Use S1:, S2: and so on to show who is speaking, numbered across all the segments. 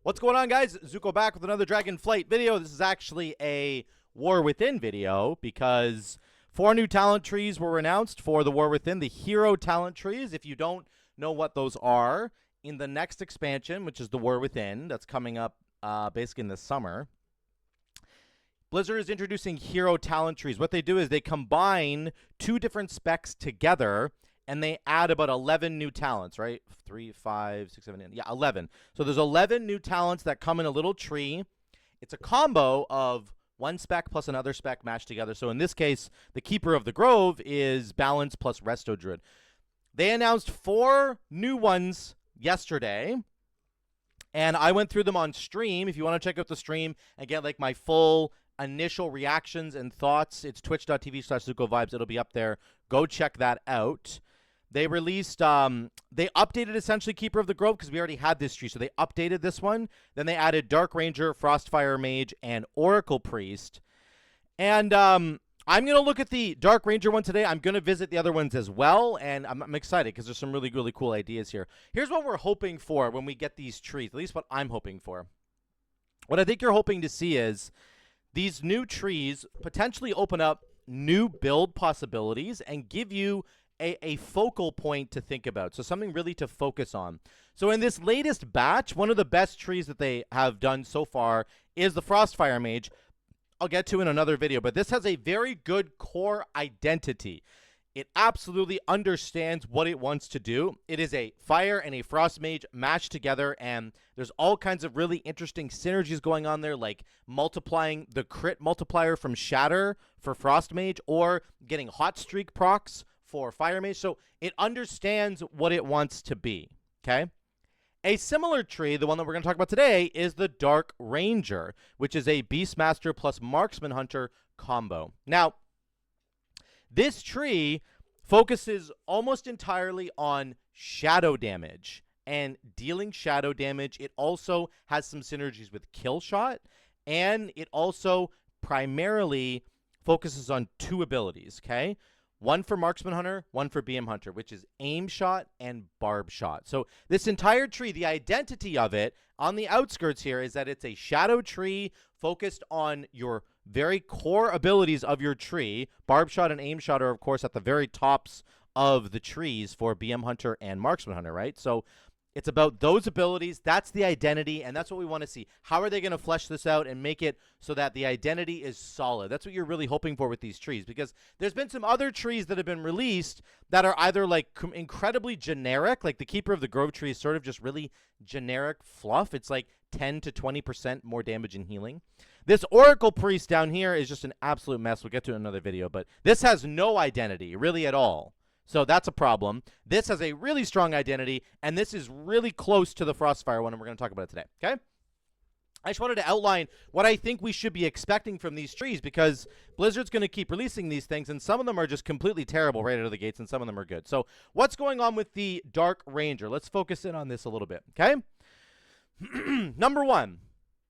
S1: What's going on, guys? Zuko back with another Dragonflight video. This is actually a War Within video because 4 new talent trees were announced for the War Within, the hero talent trees. If you don't know what those are, in the next expansion, which is the War Within, that's coming up basically in the summer, Blizzard is introducing hero talent trees. What they do is they combine 2 different specs together, and they add about 11 new talents, right? 3, 5, 6, 7, 8. Yeah, 11. So there's 11 new talents that come in a little tree. It's a combo of one spec plus another spec matched together. So in this case, the Keeper of the Grove is Balance plus Resto Druid. They announced 4 new ones yesterday, and I went through them on stream. If you want to check out the stream and get like my full initial reactions and thoughts, it's twitch.tv/ZukoVibes. It'll be up there. Go check that out. They released, they updated essentially Keeper of the Grove because we already had this tree. So they updated this one. Then they added Dark Ranger, Frostfire Mage, and Oracle Priest. And I'm going to look at the Dark Ranger one today. I'm going to visit the other ones as well. And I'm excited because there's some really, really cool ideas here. Here's what we're hoping for when we get these trees, at least what I'm hoping for. What I think you're hoping to see is these new trees potentially open up new build possibilities and give you a focal point to think about. So something really to focus on. So in this latest batch, one of the best trees that they have done so far is the Frostfire Mage. I'll get to in another video, but this has a very good core identity. It absolutely understands what it wants to do. It is a fire and a frost mage matched together, and there's all kinds of really interesting synergies going on there, like multiplying the crit multiplier from Shatter for frost mage or getting hot streak procs for fire mage. So it understands what it wants to be, okay? A similar tree, the one that we're going to talk about today, is the Dark Ranger, which is a Beastmaster plus Marksman Hunter combo. Now, this tree focuses almost entirely on shadow damage and dealing shadow damage. It also has some synergies with Kill Shot, and it also primarily focuses on 2 abilities, okay? One for Marksman Hunter, one for BM Hunter, which is Aim Shot and Barb Shot. So this entire tree, the identity of it on the outskirts here is that it's a shadow tree focused on your very core abilities of your tree. Barb Shot and Aim Shot are, of course, at the very tops of the trees for BM Hunter and Marksman Hunter, right? So it's about those abilities. That's the identity, and that's what we want to see. How are they going to flesh this out and make it so that the identity is solid? That's what you're really hoping for with these trees, because there's been some other trees that have been released that are either like incredibly generic, like the Keeper of the Grove tree is sort of just really generic fluff. It's like 10 to 20% more damage and healing. This Oracle Priest down here is just an absolute mess. We'll get to it in another video, but this has no identity really at all. So that's a problem. This has a really strong identity, and this is really close to the Frostfire one, and we're going to talk about it today, okay? I just wanted to outline what I think we should be expecting from these trees, because Blizzard's going to keep releasing these things, and some of them are just completely terrible right out of the gates, and some of them are good. So what's going on with the Dark Ranger? Let's focus in on this a little bit, okay? Number 1.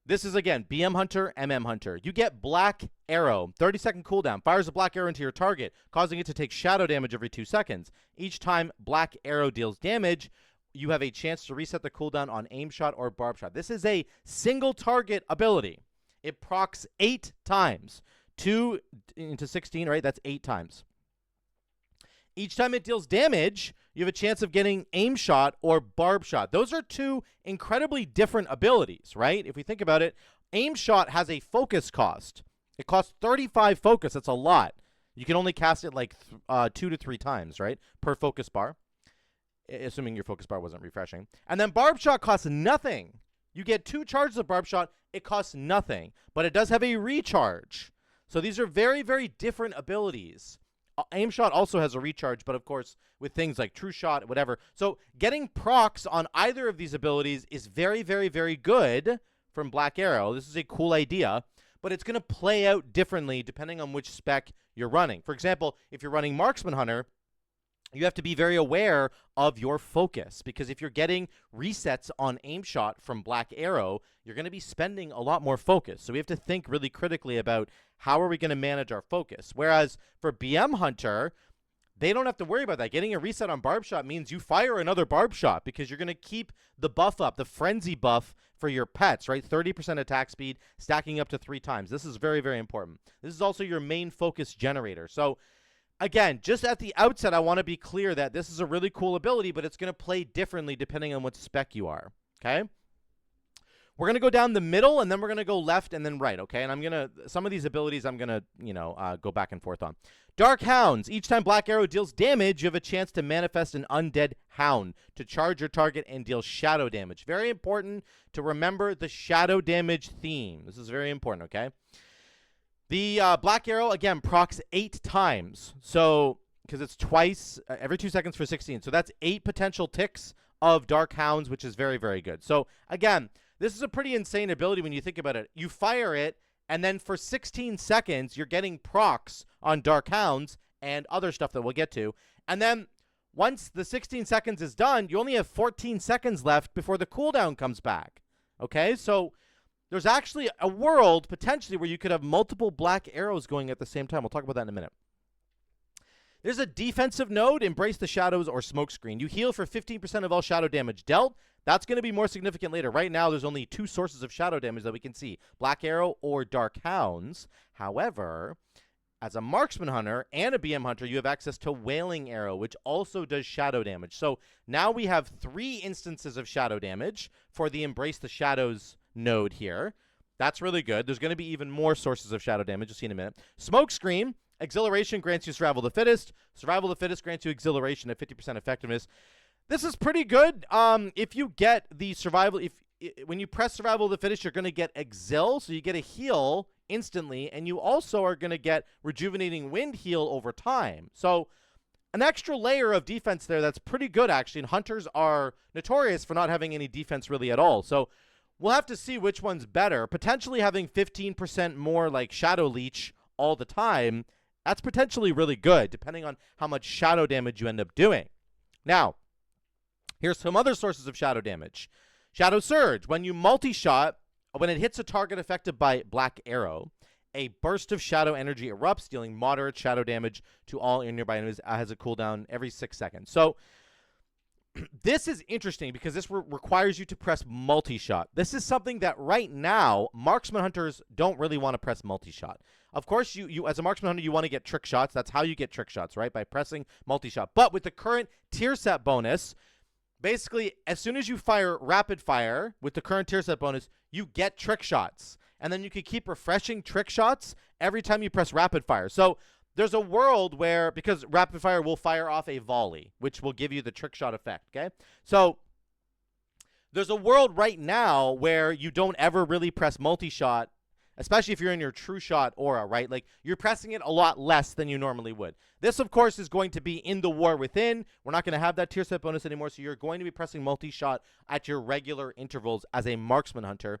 S1: This is, again, BM Hunter, MM Hunter. You get Black Arrow, 30-second cooldown. Fires a black arrow into your target, causing it to take shadow damage every 2 seconds. Each time Black Arrow deals damage, you have a chance to reset the cooldown on Aim Shot or Barb Shot. This is a single target ability. It procs 8 times. 2 into 16, right? That's 8 times. Each time it deals damage, you have a chance of getting Aim Shot or Barb Shot. Those are 2 incredibly different abilities, right? If we think about it, Aim Shot has a focus cost. It costs 35 focus. That's a lot. You can only cast it like 2 to 3 times, right, per focus bar, assuming your focus bar wasn't refreshing. And then Barb Shot costs nothing. You get 2 charges of Barb Shot. It costs nothing, but it does have a recharge. So these are very, very different abilities. Aim Shot also has a recharge, but of course with things like True Shot, whatever. So getting procs on either of these abilities is very, very, very good from Black Arrow. This is a cool idea, but it's going to play out differently depending on which spec you're running. For example, if you're running Marksman Hunter, you have to be very aware of your focus, because if you're getting resets on Aim Shot from Black Arrow, you're going to be spending a lot more focus. So we have to think really critically about how are we going to manage our focus. Whereas for BM Hunter, they don't have to worry about that. Getting a reset on Barb Shot means you fire another Barb Shot because you're going to keep the buff up, the frenzy buff for your pets, right? 30% attack speed, stacking up to 3 times. This is very, very important. This is also your main focus generator. So again, just at the outset, I want to be clear that this is a really cool ability, but it's going to play differently depending on what spec you are, okay? We're going to go down the middle, and then we're going to go left and then right, okay? And I'm going to, some of these abilities I'm going to, go back and forth on. Dark Hounds. Each time Black Arrow deals damage, you have a chance to manifest an undead hound to charge your target and deal shadow damage. Very important to remember the shadow damage theme. This is very important, okay? The Black Arrow, again, procs 8 times. So, because it's twice, every 2 seconds for 16. So that's 8 potential ticks of Dark Hounds, which is very, very good. So, again, this is a pretty insane ability when you think about it. You fire it, and then for 16 seconds, you're getting procs on Dark Hounds and other stuff that we'll get to. And then once the 16 seconds is done, you only have 14 seconds left before the cooldown comes back. Okay, so there's actually a world, potentially, where you could have multiple Black Arrows going at the same time. We'll talk about that in a minute. There's a defensive node, Embrace the Shadows or Smokescreen. You heal for 15% of all shadow damage dealt. That's going to be more significant later. Right now, there's only 2 sources of shadow damage that we can see, Black Arrow or Dark Hounds. However, as a Marksman Hunter and a BM Hunter, you have access to Wailing Arrow, which also does shadow damage. So now we have 3 instances of shadow damage for the Embrace the Shadows node here. That's really good. There's going to be even more sources of shadow damage. You'll see in a minute. Smokescreen. Exhilaration grants you Survival of the Fittest. Survival of the Fittest grants you Exhilaration at 50% effectiveness. This is pretty good. If you get the survival, when you press Survival of the Fittest, you're going to get Exil, so you get a heal instantly, and you also are going to get Rejuvenating Wind heal over time. So an extra layer of defense there that's pretty good, actually, and Hunters are notorious for not having any defense really at all. So we'll have to see which one's better. Potentially having 15% more like Shadow Leech all the time, that's potentially really good, depending on how much shadow damage you end up doing. Now, here's some other sources of shadow damage. Shadow Surge. When you multi-shot, when it hits a target affected by Black Arrow, a burst of shadow energy erupts, dealing moderate shadow damage to all nearby enemies. Has a cooldown every 6 seconds. So this is interesting because this requires you to press multi-shot. This is something that right now, Marksman Hunters don't really want to press multi-shot. Of course, you as a Marksman Hunter, you want to get trick shots. That's how you get trick shots, right? By pressing multi-shot. But with the current tier set bonus, basically, as soon as you fire rapid fire with the current tier set bonus, you get trick shots. And then you can keep refreshing trick shots every time you press rapid fire. So there's a world where, because rapid fire will fire off a volley, which will give you the trick shot effect, okay? So there's a world right now where you don't ever really press multi-shot, especially if you're in your true shot aura, right? Like, you're pressing it a lot less than you normally would. This, of course, is going to be in the War Within. We're not going to have that tier set bonus anymore, so you're going to be pressing multi-shot at your regular intervals as a Marksman Hunter.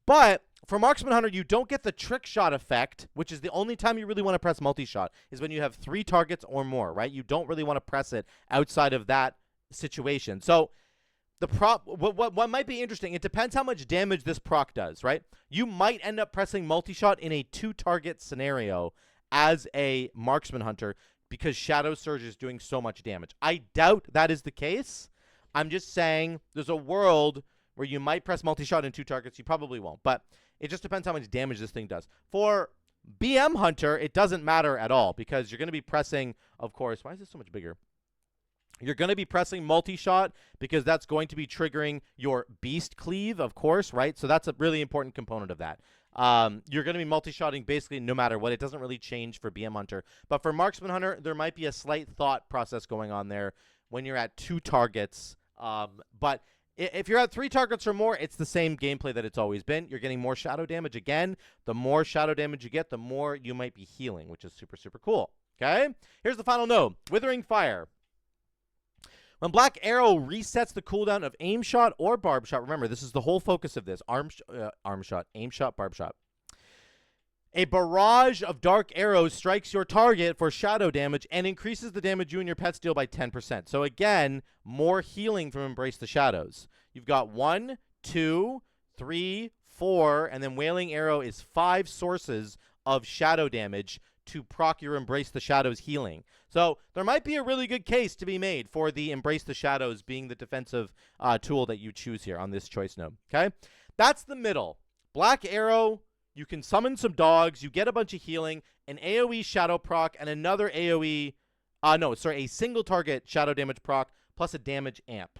S1: But for Marksman Hunter, you don't get the trick shot effect, which is the only time you really want to press multi-shot, is when you have 3 targets or more, right? You don't really want to press it outside of that situation. So what might be interesting, it depends how much damage this proc does, right? You might end up pressing multi-shot in a 2-target scenario as a Marksman Hunter because Shadow Surge is doing so much damage. I doubt that is the case. I'm just saying there's a world where you might press multi-shot in 2 targets. You probably won't, but it just depends how much damage this thing does. For BM Hunter, it doesn't matter at all because you're going to be pressing, of course, why is this so much bigger? You're going to be pressing multi-shot because that's going to be triggering your Beast Cleave, of course, right? So that's a really important component of that. You're going to be multi-shotting basically no matter what. It doesn't really change for BM Hunter. But for Marksman Hunter, there might be a slight thought process going on there when you're at 2 targets. But if you're at 3 targets or more, it's the same gameplay that it's always been. You're getting more shadow damage again. The more shadow damage you get, the more you might be healing, which is super, super cool. Okay? Here's the final node. Withering Fire. When Black Arrow resets the cooldown of aim shot or barb shot, remember, this is the whole focus of this. Arm shot, aim shot, barb shot. A barrage of dark arrows strikes your target for shadow damage and increases the damage you and your pets deal by 10%. So again, more healing from Embrace the Shadows. You've got 1, 2, 3, 4, and then Wailing Arrow is 5 sources of shadow damage to proc your Embrace the Shadows healing. So there might be a really good case to be made for the Embrace the Shadows being the defensive tool that you choose here on this choice node. Okay? That's the middle. Black Arrow, you can summon some dogs, you get a bunch of healing, an AoE shadow proc, and another AoE, a single target shadow damage proc, plus a damage amp.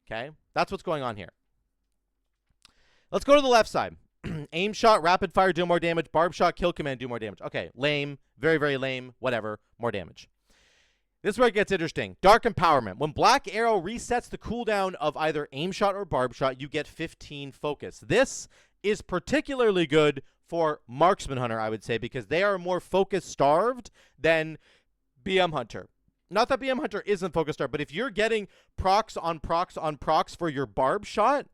S1: Okay? That's what's going on here. Let's go to the left side. Aim shot, rapid fire, do more damage. Barb shot, kill command, do more damage. Okay, lame. Very, very lame. Whatever. More damage. This is where it gets interesting. Dark Empowerment. When Black Arrow resets the cooldown of either aim shot or barb shot, you get 15 focus. This is particularly good for Marksman Hunter, I would say, because they are more focus starved than BM Hunter. Not that BM Hunter isn't focus starved, but if you're getting procs on procs on procs for your barb shot,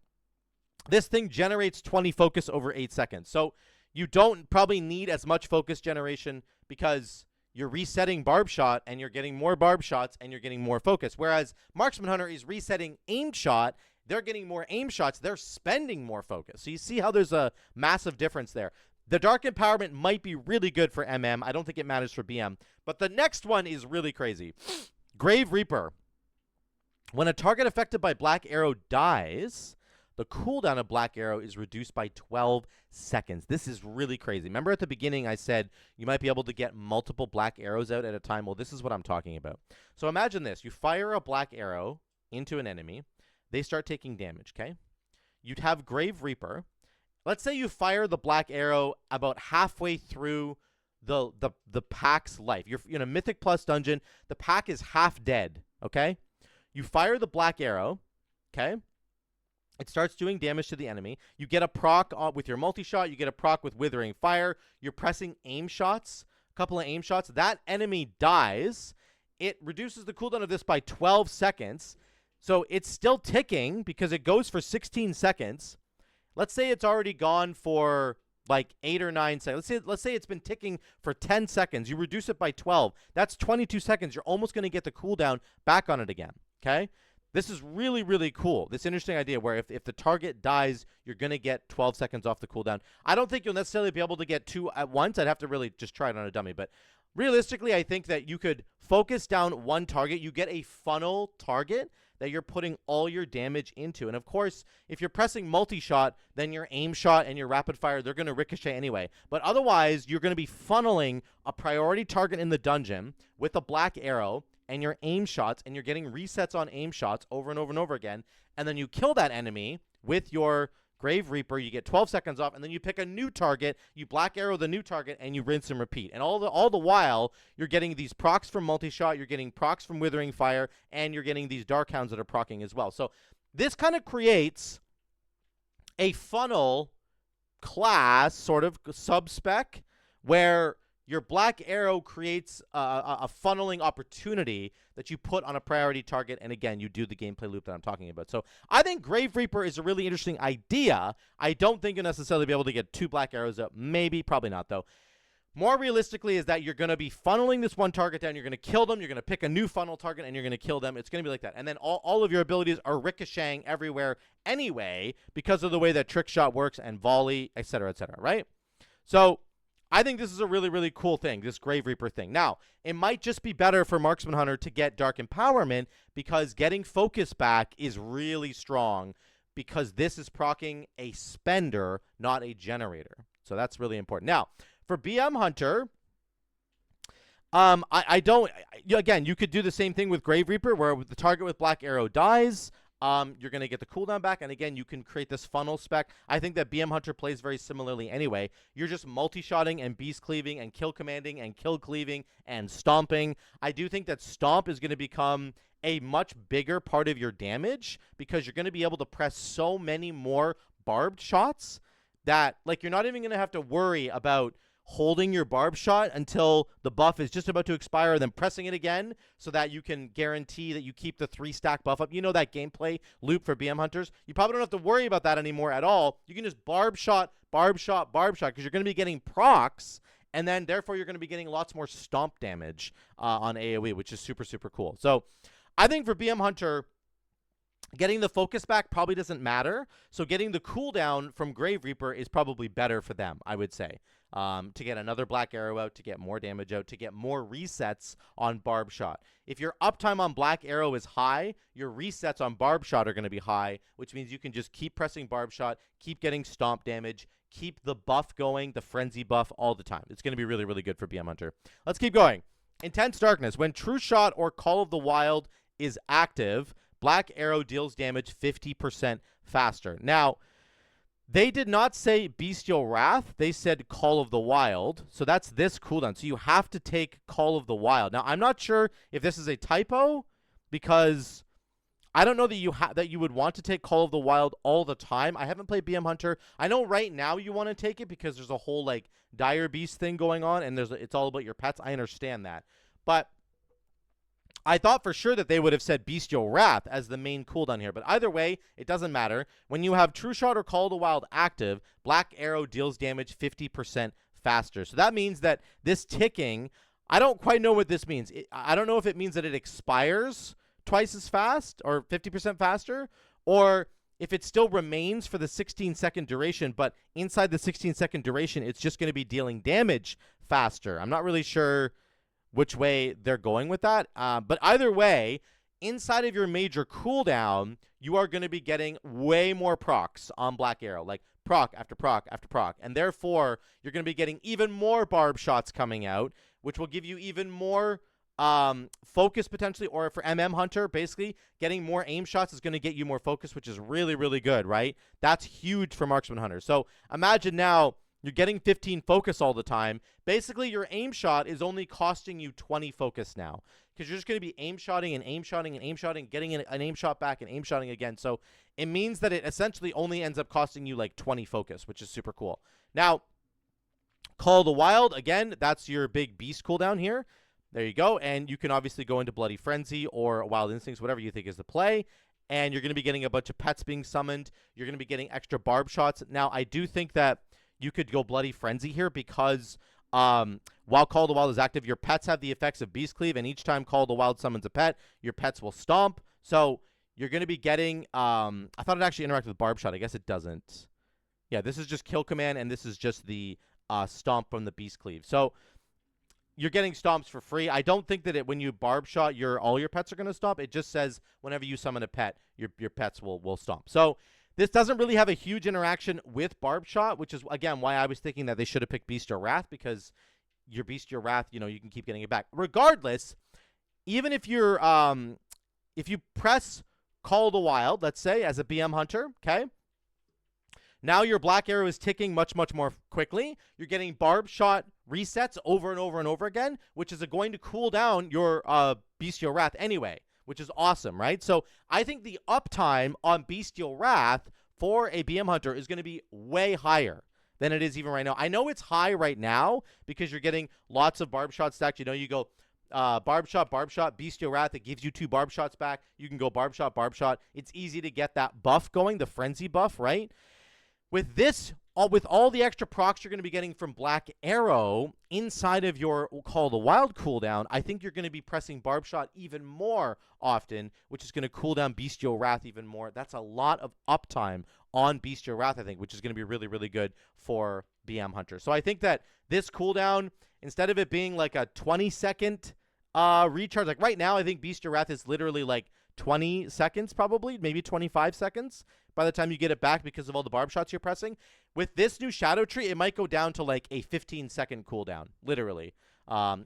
S1: this thing generates 20 focus over 8 seconds. So you don't probably need as much focus generation because you're resetting barb shot and you're getting more barb shots and you're getting more focus. Whereas Marksman Hunter is resetting aim shot. They're getting more aim shots. They're spending more focus. So you see how there's a massive difference there. The Dark Empowerment might be really good for MM. I don't think it matters for BM. But the next one is really crazy. Grave Reaper. When a target affected by Black Arrow dies, the cooldown of Black Arrow is reduced by 12 seconds. This is really crazy. Remember at the beginning I said you might be able to get multiple Black Arrows out at a time? Well, this is what I'm talking about. So imagine this. You fire a Black Arrow into an enemy. They start taking damage, okay? You'd have Grave Reaper. Let's say you fire the Black Arrow about halfway through the pack's life. You're in a Mythic Plus dungeon. The pack is half dead, okay? You fire the Black Arrow, okay? It starts doing damage to the enemy. You get a proc with your multi-shot. You get a proc with Withering Fire. You're pressing aim shots, a couple of aim shots. That enemy dies. It reduces the cooldown of this by 12 seconds. So it's still ticking because it goes for 16 seconds. Let's say it's already gone for like 8 or 9 seconds. Let's say it's been ticking for 10 seconds. You reduce it by 12. That's 22 seconds. You're almost going to get the cooldown back on it again, okay? This is really, really cool. This interesting idea where if the target dies, you're going to get 12 seconds off the cooldown. I don't think you'll necessarily be able to get 2 at once. I'd have to really just try it on a dummy. But realistically, I think that you could focus down one target. You get a funnel target that you're putting all your damage into. And of course, if you're pressing multi-shot, then your aim shot and your rapid fire, they're going to ricochet anyway. But otherwise, you're going to be funneling a priority target in the dungeon with a Black Arrow and your aim shots, and you're getting resets on aim shots over and over and over again. And then you kill that enemy with your Grave Reaper. You get 12 seconds off, and then you pick a new target, you Black Arrow the new target, and you rinse and repeat. And all the while, you're getting these procs from multi-shot, you're getting procs from Withering Fire, and you're getting these Dark Hounds that are procking as well. So this kind of creates a funnel class, sort of sub-spec, where your Black Arrow creates a funneling opportunity that you put on a priority target, and again, you do the gameplay loop that I'm talking about. So I think Grave Reaper is a really interesting idea. I don't think you'll necessarily be able to get 2 Black Arrows out. Maybe, probably not, though. More realistically is that you're going to be funneling this one target down. You're going to kill them. You're going to pick a new funnel target, and you're going to kill them. It's going to be like that. And then all of your abilities are ricocheting everywhere anyway because of the way that Trick Shot works and Volley, etc., right? So I think this is a really, really cool thing, this Grave Reaper thing. Now, it might just be better for Marksman Hunter to get Dark Empowerment because getting focus back is really strong because this is proccing a spender, not a generator. So that's really important. Now, for BM Hunter, again, you could do the same thing with Grave Reaper where the target with Black Arrow dies. You're going to get the cooldown back, and again, you can create this funnel spec. I think that BM Hunter plays very similarly anyway. You're just multi-shotting and beast cleaving and kill commanding and kill cleaving and stomping. I do think that stomp is going to become a much bigger part of your damage because you're going to be able to press so many more barbed shots that, like, you're not even going to have to worry about holding your barb shot until the buff is just about to expire and then pressing it again so that you can guarantee that you keep the 3-stack buff up. You know that gameplay loop for BM Hunters? You probably don't have to worry about that anymore at all. You can just barb shot, because you're going to be getting procs, and then therefore you're going to be getting lots more stomp damage on AoE, which is super, super cool. So I think for BM Hunter, Getting the focus back probably doesn't matter. So getting the cooldown from Grave Reaper is probably better for them, I would say. To get another Black Arrow out, to get more damage out, to get more resets on Barb Shot. If your uptime on Black Arrow is high, your resets on Barb Shot are going to be high, which means you can just keep pressing Barb Shot, keep getting stomp damage, keep the buff going, the frenzy buff all the time. It's going to be really, really good for BM Hunter. Let's keep going. Intense Darkness. When True Shot or Call of the Wild is active, Black Arrow deals damage 50% faster. Now, they did not say Bestial Wrath. They said Call of the Wild. So that's this cooldown. So you have to take Call of the Wild. Now, I'm not sure if this is a typo because I don't know that that you would want to take Call of the Wild all the time. I haven't played BM Hunter. I know right now you want to take it because there's a whole like Dire Beast thing going on and it's all about your pets. I understand that. But I thought for sure that they would have said Bestial Wrath as the main cooldown here. But either way, it doesn't matter. When you have True Shot or Call of the Wild active, Black Arrow deals damage 50% faster. So that means that this ticking, I don't quite know what this means. I don't know if it means that it expires twice as fast or 50% faster, or if it still remains for the 16-second duration, but inside the 16-second duration, it's just going to be dealing damage faster. I'm not really sure which way they're going with that. But either way, inside of your major cooldown, you are going to be getting way more procs on Black Arrow, like proc after proc after proc. And therefore, you're going to be getting even more Barb Shots coming out, which will give you even more focus potentially. Or for MM Hunter, basically, getting more aim shots is going to get you more focus, which is really, really good, right? That's huge for Marksman Hunter. So imagine now you're getting 15 focus all the time. Basically, your aim shot is only costing you 20 focus now because you're just going to be aim shotting and aim shotting and aim shotting, getting an aim shot back and aim shotting again. So it means that it essentially only ends up costing you like 20 focus, which is super cool. Now, Call of the Wild, again, that's your big beast cooldown here. There you go. And you can obviously go into Bloody Frenzy or Wild Instincts, whatever you think is the play. And you're going to be getting a bunch of pets being summoned. You're going to be getting extra Barb Shots. Now, I do think that you could go Bloody Frenzy here because while Call of the Wild is active, your pets have the effects of Beast Cleave, and each time Call of the Wild summons a pet, your pets will stomp. So you're going to be getting I thought it actually interacted with Barb Shot. I guess it doesn't. Yeah, this is just Kill Command, and this is just the stomp from the Beast Cleave. So you're getting stomps for free. I don't think that when you Barb Shot, all your pets are going to stomp. It just says whenever you summon a pet, your pets will stomp. So this doesn't really have a huge interaction with Barb Shot, which is, again, why I was thinking that they should have picked Bestial Wrath, because your Bestial Wrath, you can keep getting it back. Regardless, even if if you press Call of the Wild, let's say, as a BM Hunter, okay, now your Black Arrow is ticking much, much more quickly. You're getting Barb Shot resets over and over and over again, which is going to cool down your Bestial Wrath anyway, which is awesome, right? So I think the uptime on Bestial Wrath for a BM Hunter is going to be way higher than it is even right now. I know it's high right now because you're getting lots of Barb Shot stacked. You go Barb Shot, Bestial Wrath. It gives you 2 Barb Shots back. You can go Barb Shot. It's easy to get that buff going, the Frenzy buff, right? With this, with all the extra procs you're going to be getting from Black Arrow inside of your Call of the Wild cooldown, I think you're going to be pressing Barb Shot even more often, which is going to cool down Bestial Wrath even more. That's a lot of uptime on Bestial Wrath, I think, which is going to be really, really good for BM Hunter. So I think that this cooldown, instead of it being like a 20-second recharge, like right now, I think Bestial Wrath is literally like 20 seconds probably, maybe 25 seconds by the time you get it back because of all the Barb Shots you're pressing. With this new Shadow Tree, it might go down to like a 15-second cooldown, literally.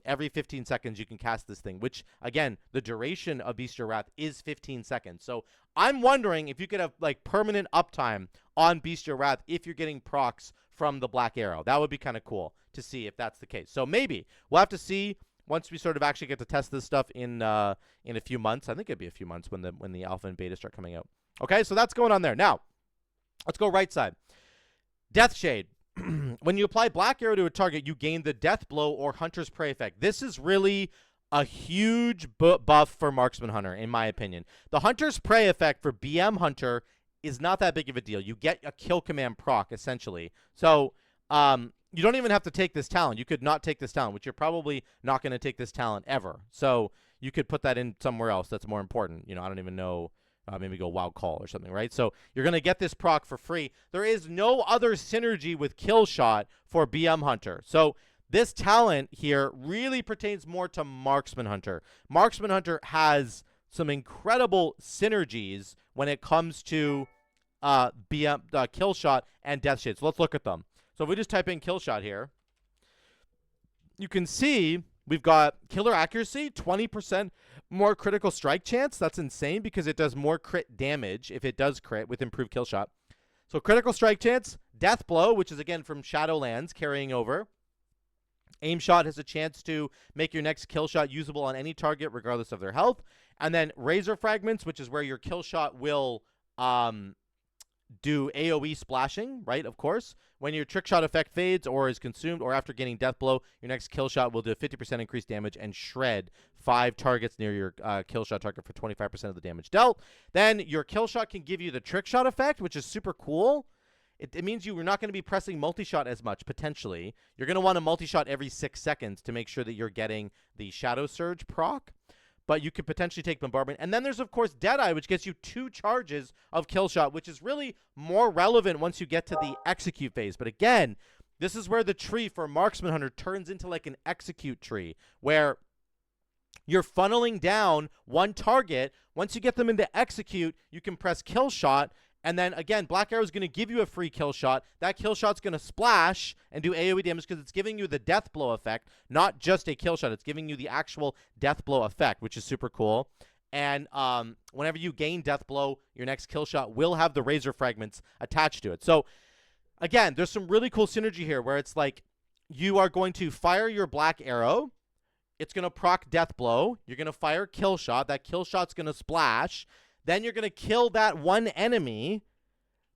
S1: Every 15 seconds you can cast this thing, which, again, the duration of Bestial Wrath is 15 seconds. So I'm wondering if you could have like permanent uptime on Bestial Wrath if you're getting procs from the Black Arrow. That would be kind of cool to see if that's the case. So maybe we'll have to see once we sort of actually get to test this stuff in a few months. I think it'd be a few months when the alpha and beta start coming out. Okay, so that's going on there. Now, let's go right side. Death Shade. When you apply Black Arrow to a target, you gain the Death Blow or Hunter's Prey effect. This is really a huge buff for Marksman Hunter, in my opinion. The Hunter's Prey effect for BM Hunter is not that big of a deal. You get a Kill Command proc, essentially. So, you don't even have to take this talent. You could not take this talent, which you're probably not going to take this talent ever. So you could put that in somewhere else that's more important. I don't even know maybe go Wild Call or something, right? So you're going to get this proc for free. There is no other synergy with Kill Shot for BM Hunter. So this talent here really pertains more to Marksman Hunter. Marksman Hunter has some incredible synergies when it comes to Kill Shot and Death Shade. So let's look at them. So if we just type in Kill Shot here, you can see we've got killer accuracy, 20% more critical strike chance. That's insane because it does more crit damage if it does crit with improved Kill Shot. So critical strike chance, Death Blow, which is again from Shadowlands carrying over. Aim Shot has a chance to make your next kill shot usable on any target regardless of their health. And then Razor Fragments, which is where your kill shot will do AoE splashing, right? Of course. When your trick shot effect fades or is consumed or after gaining Death Blow, your next kill shot will do 50% increased damage and shred 5 targets near your kill shot target for 25% of the damage dealt. Then your kill shot can give you the trick shot effect, which is super cool. It means you are not going to be pressing multi-shot as much, potentially. You're going to want to multi-shot every 6 seconds to make sure that you're getting the Shadow Surge proc. But you could potentially take Bombardment. And then there's, of course, Deadeye, which gets you 2 charges of Kill Shot, which is really more relevant once you get to the Execute phase. But again, this is where the tree for Marksman Hunter turns into like an Execute tree, where you're funneling down one target. Once you get them into Execute, you can press Kill Shot. And then, again, Black Arrow is going to give you a free kill shot. That kill shot's going to splash and do AoE damage because it's giving you the death blow effect, not just a kill shot. It's giving you the actual death blow effect, which is super cool. And whenever you gain death blow, your next kill shot will have the razor fragments attached to it. So, again, there's some really cool synergy here where it's like you are going to fire your Black Arrow. It's going to proc death blow. You're going to fire kill shot. That kill shot's going to splash. Then you're going to kill that one enemy.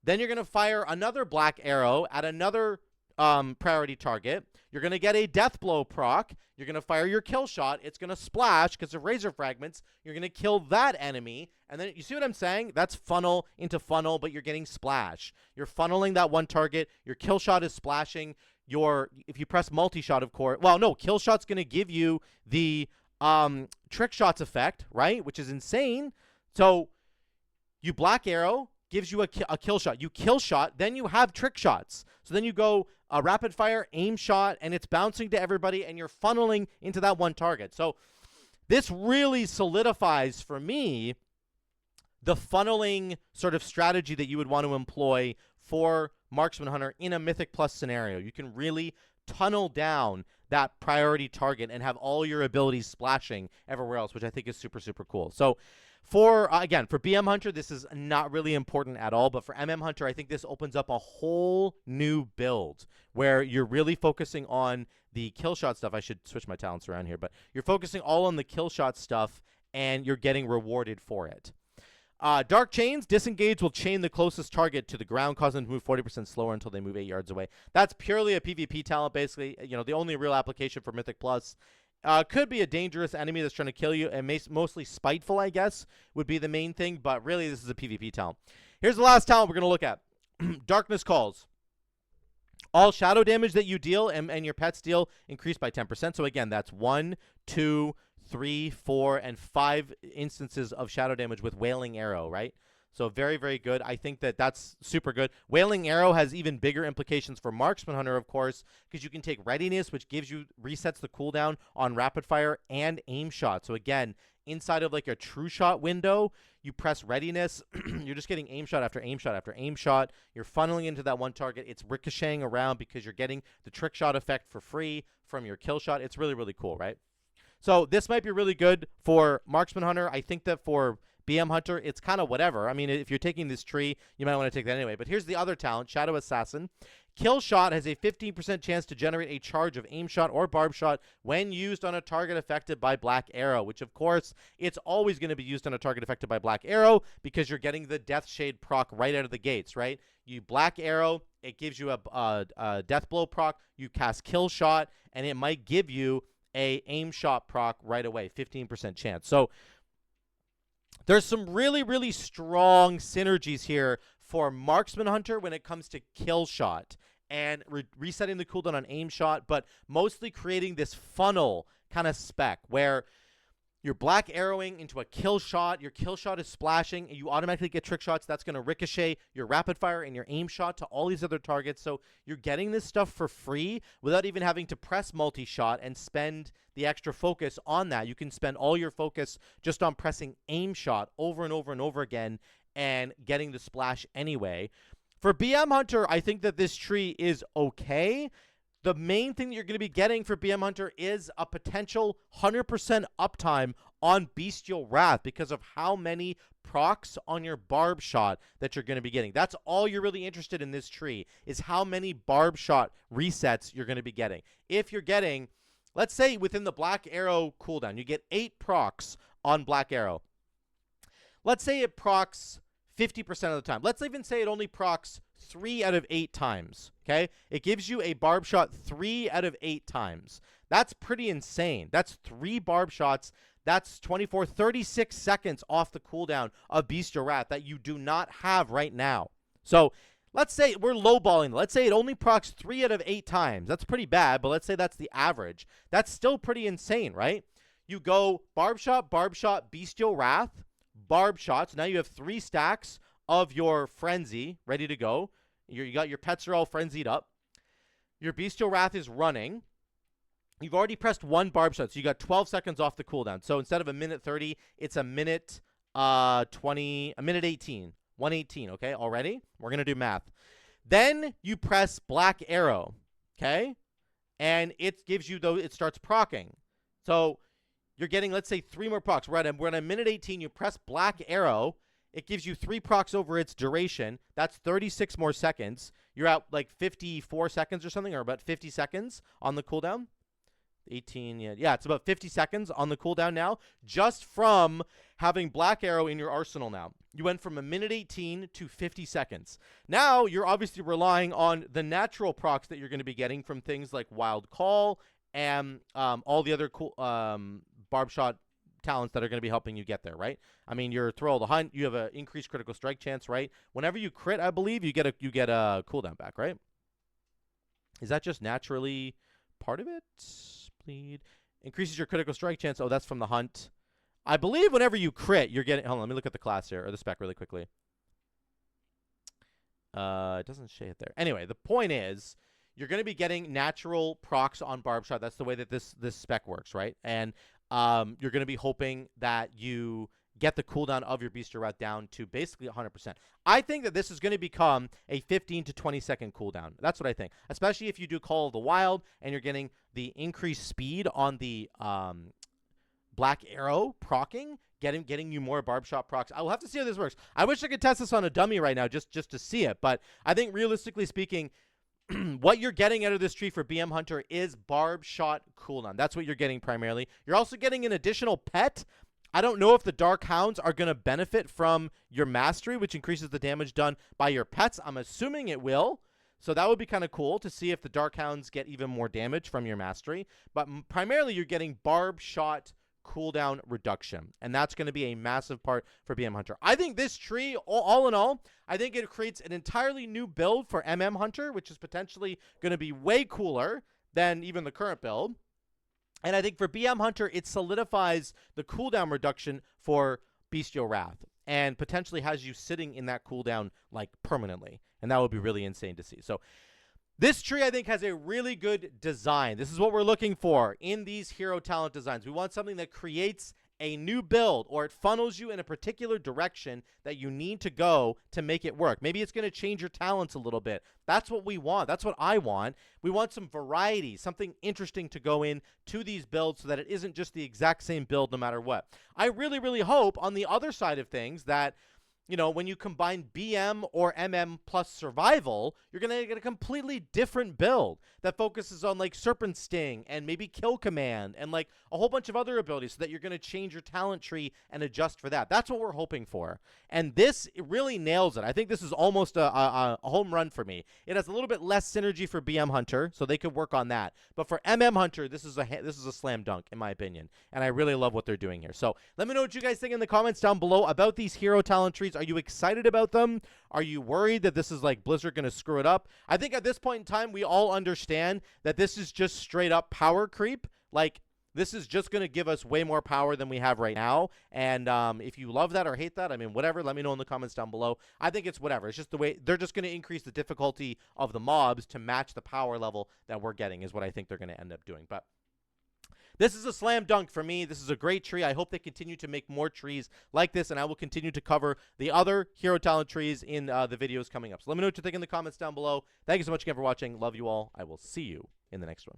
S1: Then you're going to fire another Black Arrow at another priority target. You're going to get a Death Blow proc. You're going to fire your kill shot. It's going to splash because of Razor Fragments. You're going to kill that enemy. And then, you see what I'm saying? That's funnel into funnel, but you're getting splash. You're funneling that one target. Your kill shot is splashing. If you press multi-shot, of course. Well, no, kill shot's going to give you the trick shots effect, right? Which is insane. So you Black Arrow gives you a kill shot. You kill shot, then you have trick shots. So then you go rapid fire, aim shot, and it's bouncing to everybody, and you're funneling into that one target. So this really solidifies for me the funneling sort of strategy that you would want to employ for Marksman Hunter in a Mythic Plus scenario. You can really tunnel down that priority target and have all your abilities splashing everywhere else, which I think is super, super cool. So again, for BM Hunter, this is not really important at all, but for MM Hunter, I think this opens up a whole new build where you're really focusing on the kill shot stuff. I should switch my talents around here, but you're focusing all on the kill shot stuff, and you're getting rewarded for it. Dark Chains, disengage will chain the closest target to the ground, causing them to move 40% slower until they move 8 yards away. That's purely a PvP talent, basically. You know, the only real application for Mythic Plus. Could be a dangerous enemy that's trying to kill you, and mostly spiteful, I guess, would be the main thing, but really this is a PvP talent. Here's the last talent we're going to look at. Darkness Calls. All shadow damage that you deal and your pets deal increase by 10%. So again, that's 1, 2, 3, 4, and 5 instances of shadow damage with Wailing Arrow, right? So very, very good. I think that that's super good. Wailing Arrow has even bigger implications for Marksman Hunter, of course, because you can take Readiness, which resets the cooldown on Rapid Fire and Aim Shot. So again, inside of like a True Shot window, you press Readiness. You're just getting Aim Shot after Aim Shot after Aim Shot. You're funneling into that one target. It's ricocheting around because you're getting the Trick Shot effect for free from your Kill Shot. It's really, really cool, right? So this might be really good for Marksman Hunter. I think that for BM Hunter, it's kind of whatever. I mean, if you're taking this tree, you might want to take that anyway. But here's the other talent, Shadow Assassin. Kill Shot has a 15% chance to generate a charge of Aim Shot or Barb Shot when used on a target affected by Black Arrow, which, of course, it's always going to be used on a target affected by Black Arrow because you're getting the Death Shade proc right out of the gates, right? You Black Arrow, it gives you a Death Blow proc. You cast Kill Shot, and it might give you a Aim Shot proc right away, 15% chance. So there's some really, really strong synergies here for Marksman Hunter when it comes to Kill Shot and resetting the cooldown on Aim Shot, but mostly creating this funnel kind of spec where you're black arrowing into a kill shot. Your kill shot is splashing, and you automatically get trick shots. That's going to ricochet your rapid fire and your aim shot to all these other targets. So you're getting this stuff for free without even having to press multi-shot and spend the extra focus on that. You can spend all your focus just on pressing aim shot over and over and over again and getting the splash anyway. For BM Hunter, I think that this tree is okay. The main thing that you're going to be getting for BM Hunter is a potential 100% uptime on Bestial Wrath because of how many procs on your barb shot that you're going to be getting. That's all you're really interested in this tree, is how many barb shot resets you're going to be getting. If you're getting, let's say within the Black Arrow cooldown, you get 8 procs on Black Arrow. Let's say it procs 50% of the time. Let's even say it only procs 3 out of 8 times, okay? It gives you a barb shot 3 out of 8 times. That's pretty insane. That's 3 barb shots. That's 36 seconds off the cooldown of Bestial Wrath that you do not have right now. So let's say we're lowballing. Let's say it only procs 3 out of 8 times. That's pretty bad, but let's say that's the average. That's still pretty insane, right? You go barb shot, Bestial Wrath, barb shots. Now you have 3 stacks of your frenzy ready to go. You got your pets are all frenzied up. Your Bestial Wrath is running. You've already pressed 1 barb shot, so you got 12 seconds off the cooldown. So instead of a minute 30, it's a minute 18, 118, okay, already? We're going to do math. Then you press Black Arrow, okay? And it gives you, it starts procking. So you're getting, let's say, 3 more procs. We're at a minute 18. You press Black Arrow. It gives you 3 procs over its duration. That's 36 more seconds. You're at like 54 seconds or something, or about 50 seconds on the cooldown. 18, yeah, it's about 50 seconds on the cooldown now, just from having Black Arrow in your arsenal now. You went from a minute 18 to 50 seconds. Now you're obviously relying on the natural procs that you're going to be getting from things like Wild Call and all the other cool barb shot talents that are going to be helping you get there, right? I mean, your Throw of the Hunt, you have an increased critical strike chance, right? Whenever you crit, I believe you get a cooldown back, right? Is that just naturally part of it? Bleed increases your critical strike chance. Oh, that's from the hunt. I believe whenever you crit, you're getting. Hold on, let me look at the class here or the spec really quickly. It doesn't say it there. Anyway, the point is, you're going to be getting natural procs on barb shot. That's the way that this spec works, right? And you're going to be hoping that you get the cooldown of your Bestial Wrath down to basically 100%. I think that this is going to become a 15 to 20 second cooldown. That's what I think. Especially if you do Call of the Wild and you're getting the increased speed on the Black Arrow procking, getting you more barb shot procs. I will have to see how this works. I wish I could test this on a dummy right now just to see it. But I think realistically speaking, what you're getting out of this tree for BM Hunter is barb shot cooldown. That's what you're getting primarily. You're also getting an additional pet. I don't know if the Dark Hounds are going to benefit from your mastery, which increases the damage done by your pets. I'm assuming it will. So that would be kind of cool to see if the Dark Hounds get even more damage from your mastery. But primarily you're getting barb shot cooldown reduction. And that's going to be a massive part for BM Hunter. I think this tree, all in all, I think it creates an entirely new build for MM Hunter, which is potentially going to be way cooler than even the current build. And I think for BM Hunter, it solidifies the cooldown reduction for Bestial Wrath and potentially has you sitting in that cooldown like permanently. And that would be really insane to see. So this tree, I think, has a really good design. This is what we're looking for in these hero talent designs. We want something that creates a new build, or it funnels you in a particular direction that you need to go to make it work. Maybe it's going to change your talents a little bit. That's what we want. That's what I want. We want some variety, something interesting to go in to these builds so that it isn't just the exact same build no matter what. I really, really hope on the other side of things that, you know, when you combine BM or MM plus survival, you're going to get a completely different build that focuses on like Serpent Sting and maybe Kill Command and like a whole bunch of other abilities so that you're going to change your talent tree and adjust for that. That's what we're hoping for. And this, it really nails it. I think this is almost a home run for me. It has a little bit less synergy for BM Hunter, so they could work on that. But for MM Hunter, this is a slam dunk, in my opinion. And I really love what they're doing here. So let me know what you guys think in the comments down below about these hero talent trees. Are you excited about them? Are you worried that this is like Blizzard going to screw it up? I think at this point in time, we all understand that this is just straight up power creep. Like, This is just going to give us way more power than we have right now. And if you love that or hate that, I mean, whatever, let me know in the comments down below. I think it's whatever. It's just the way they're just going to increase the difficulty of the mobs to match the power level that we're getting is what I think they're going to end up doing. But this is a slam dunk for me. This is a great tree. I hope they continue to make more trees like this, and I will continue to cover the other hero talent trees in the videos coming up. So let me know what you think in the comments down below. Thank you so much again for watching. Love you all. I will see you in the next one.